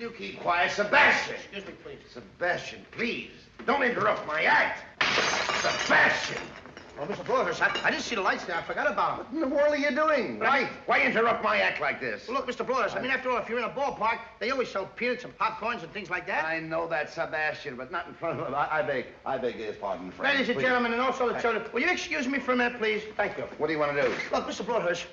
You keep quiet, Sebastian. Excuse me, please. Sebastian, please. Don't interrupt my act. Sebastian. Oh, Mr. Broadhurst, I didn't see the lights there. I forgot about them. What in the world are you doing? Why interrupt my act like this? Well, look, Mr. Broadhurst, I mean, after all, if you're in a ballpark, they always sell peanuts and popcorns and things like that. I know that, Sebastian, but not in front of him. I beg his pardon, friend. Ladies and gentlemen, and also the children, will you excuse me for a minute, please? Thank you. What do you want to do? Look, Mr. Broadhurst.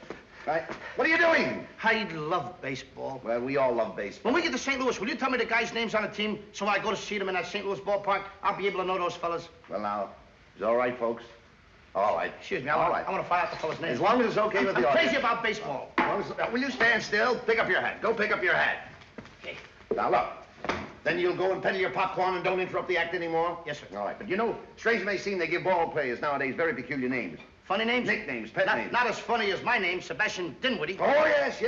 Right. What are you doing? I love baseball. Well, we all love baseball. When we get to St. Louis, will you tell me the guys' names on the team so when I go to see them in that St. Louis ballpark, I'll be able to know those fellas? Well, now, is it all right, folks? All right. Excuse me, I want to find out the fellas' names. As long as it's okay with the I'm audience. crazy about baseball. Will you stand still? Pick up your hat. Go pick up your hat. Okay. Now, look. Then you'll go and peddle your popcorn and don't interrupt the act anymore? Yes, sir. All right. But you know, strange as it may seem, they give ball players nowadays very peculiar names. Funny names? Nicknames, pet names. Not as funny as my name, Sebastian Dinwiddie. Oh, yes.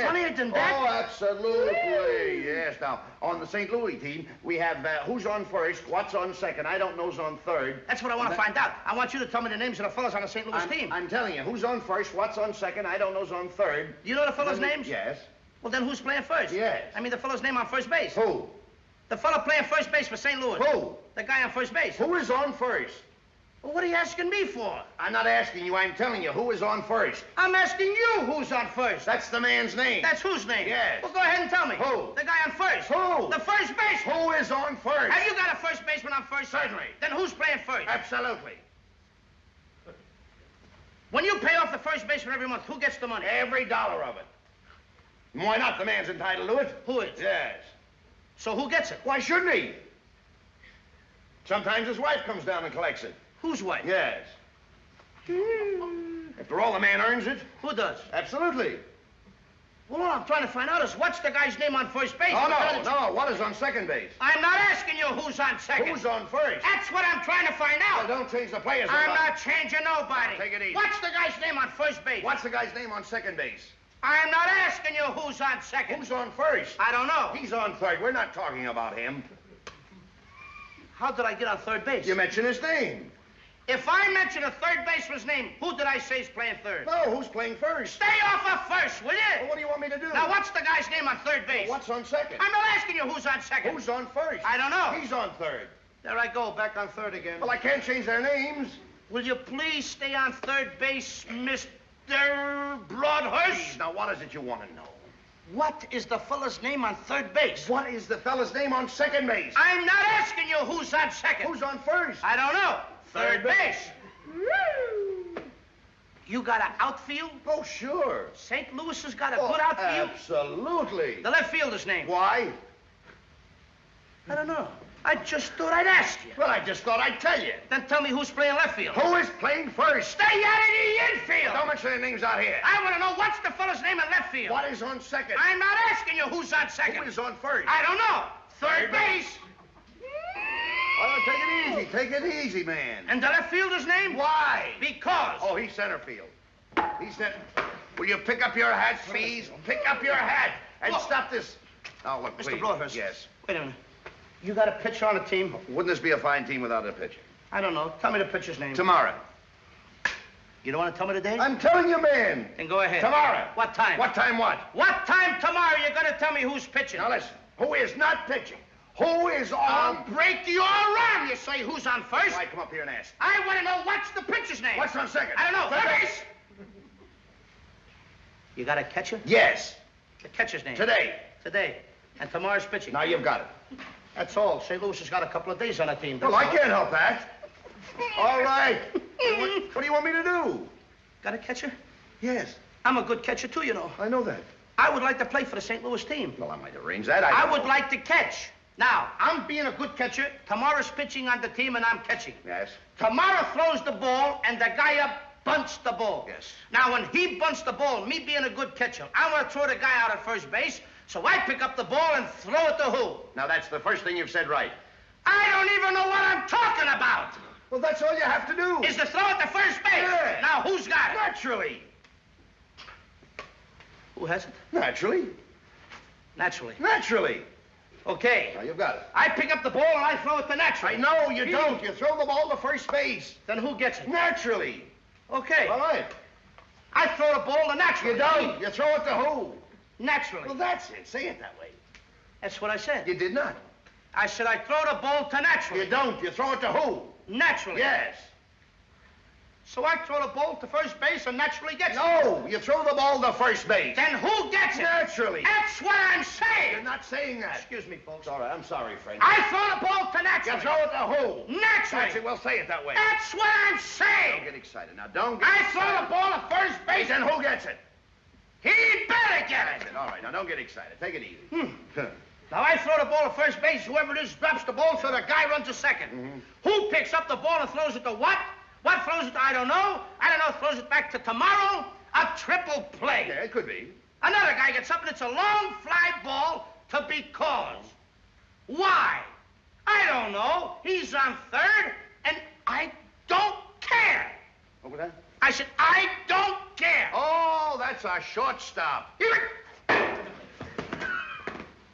Funnier than that? Oh, absolutely. Yes. Now, on the St. Louis team, we have who's on first, what's on second, I don't know's on third. That's what I want to find out. I want you to tell me the names of the fellas on the St. Louis team. I'm telling you, who's on first, what's on second, I don't know's on third. Do you know the fellas' names? Yes. Well, then who's playing first? Yes. I mean the fellow's name on first base. Who? The fellow playing first base for St. Louis. Who? The guy on first base. Who is on first? Well, what are you asking me for? I'm not asking you, I'm telling you, who is on first? I'm asking you who's on first. That's the man's name. That's whose name? Yes. Well, go ahead and tell me. Who? The guy on first. Who? The first baseman. Who is on first? Have you got a first baseman on first? Certainly. Then who's playing first? Absolutely. When you pay off the first baseman every month, who gets the money? Every dollar of it. Why not? The man's entitled to it. Who is? Yes. So who gets it? Why shouldn't he? Sometimes his wife comes down and collects it. Whose wife? Yes. After all, the man earns it. Who does? Absolutely. Well, all I'm trying to find out is what's the guy's name on first base? Oh, no. What is on second base? I'm not asking you who's on second. Who's on first? That's what I'm trying to find out. Well, don't change the players. I'm not changing nobody. Take it easy. What's the guy's name on first base? What's the guy's name on second base? I'm not asking you who's on second. Who's on first? I don't know. He's on third. We're not talking about him. How did I get on third base? You mentioned his name. If I mention a third baseman's name, who did I say is playing third? No, who's playing first? Stay off of first, will you? Well, what do you want me to do? Now, what's the guy's name on third base? Well, what's on second? I'm not asking you who's on second. Who's on first? I don't know. He's on third. There I go, back on third again. Well, I can't change their names. Will you please stay on third base, Mr. Broadhurst? Please, now, what is it you want to know? What is the fella's name on third base? What is the fella's name on second base? I'm not asking you who's on second. Who's on first? I don't know. Third base. Woo! You got an outfield? Oh, sure. St. Louis has got a good outfield? Absolutely. The left fielder's name? Why? I don't know. I just thought I'd ask you. Well, I just thought I'd tell you. Then tell me who's playing left field. Who is playing first? Stay out of the infield. Don't mention their names out here. I want to know what's the fella's name in left field. What is on second? I'm not asking you who's on second. Who is on first? I don't know. Third base. Oh, take it easy. Take it easy, man. And the left fielder's name? Why? Because. Oh, he's center field. He's center. Will you pick up your hat, please? Pick up your hat and stop this. Oh, look, please. Mr. Broadhurst. Yes. Wait a minute. You got a pitcher on the team? Wouldn't this be a fine team without a pitcher? I don't know. Tell me the pitcher's name. Tomorrow. You don't want to tell me the date? I'm telling you, man. Then go ahead. Tomorrow. What time? What time what? What time tomorrow you're going to tell me who's pitching? Now, listen. Who is not pitching? Who is on... I'll break your arm. You say who's on first? Why come up here and ask? I want to know what's the pitcher's name. What's on second? I don't know. Third Third base. base. You got a catcher? Yes. The catcher's name? Today. Today. And tomorrow's pitching. Now you've got it. That's all. St. Louis has got a couple of days on the team. Well, I can't help that. All right. What do you want me to do? Got a catcher? Yes. I'm a good catcher, too, you know. I know that. I would like to play for the St. Louis team. Well, I might arrange that. I would like to catch. Now, I'm being a good catcher. Tomorrow's pitching on the team, and I'm catching. Yes. Tomorrow throws the ball, and the guy up bunts the ball. Yes. Now, when he bunts the ball, me being a good catcher, I want to throw the guy out at first base, so I pick up the ball and throw it to who? Now, that's the first thing you've said right. I don't even know what I'm talking about. Well, that's all you have to do. Is to throw it to first base. Yeah. Now, who's got it? Naturally. Who has it? Naturally. Naturally. Naturally. Okay. Now, you've got it. I pick up the ball and I throw it to Naturally. I know you don't. You throw the ball to first base. Then who gets it? Naturally. Okay. All right. I throw the ball to Naturally. You don't. You throw it to who? Naturally. Well, that's it. Say it that way. That's what I said. You did not. I said I throw the ball to naturally. You don't. You throw it to who? Naturally. Yes. So I throw the ball to first base and naturally gets it. No, you throw the ball to first base. Then who gets it? Naturally. That's what I'm saying. You're not saying that. Excuse me, folks. All right, I'm sorry, Frank. I throw the ball to naturally. You throw it to who? Naturally. That's it. We'll say it that way. That's what I'm saying. Don't get excited now. Don't get I excited. throw the ball to first base. And who gets it? He better get That's it. it. All right, now don't get excited. Take it easy. Now I throw the ball to first base. Whoever it is drops the ball, so the guy runs to second. Who picks up the ball and throws it to what? What throws it to I don't know. I don't know. Throws it back to tomorrow. A triple play. Yeah, it could be. Another guy gets up and it's a long fly ball to because. Why? I don't know. He's on third, and I don't care. What was that? I said, I don't care. Oh, that's a shortstop. Here it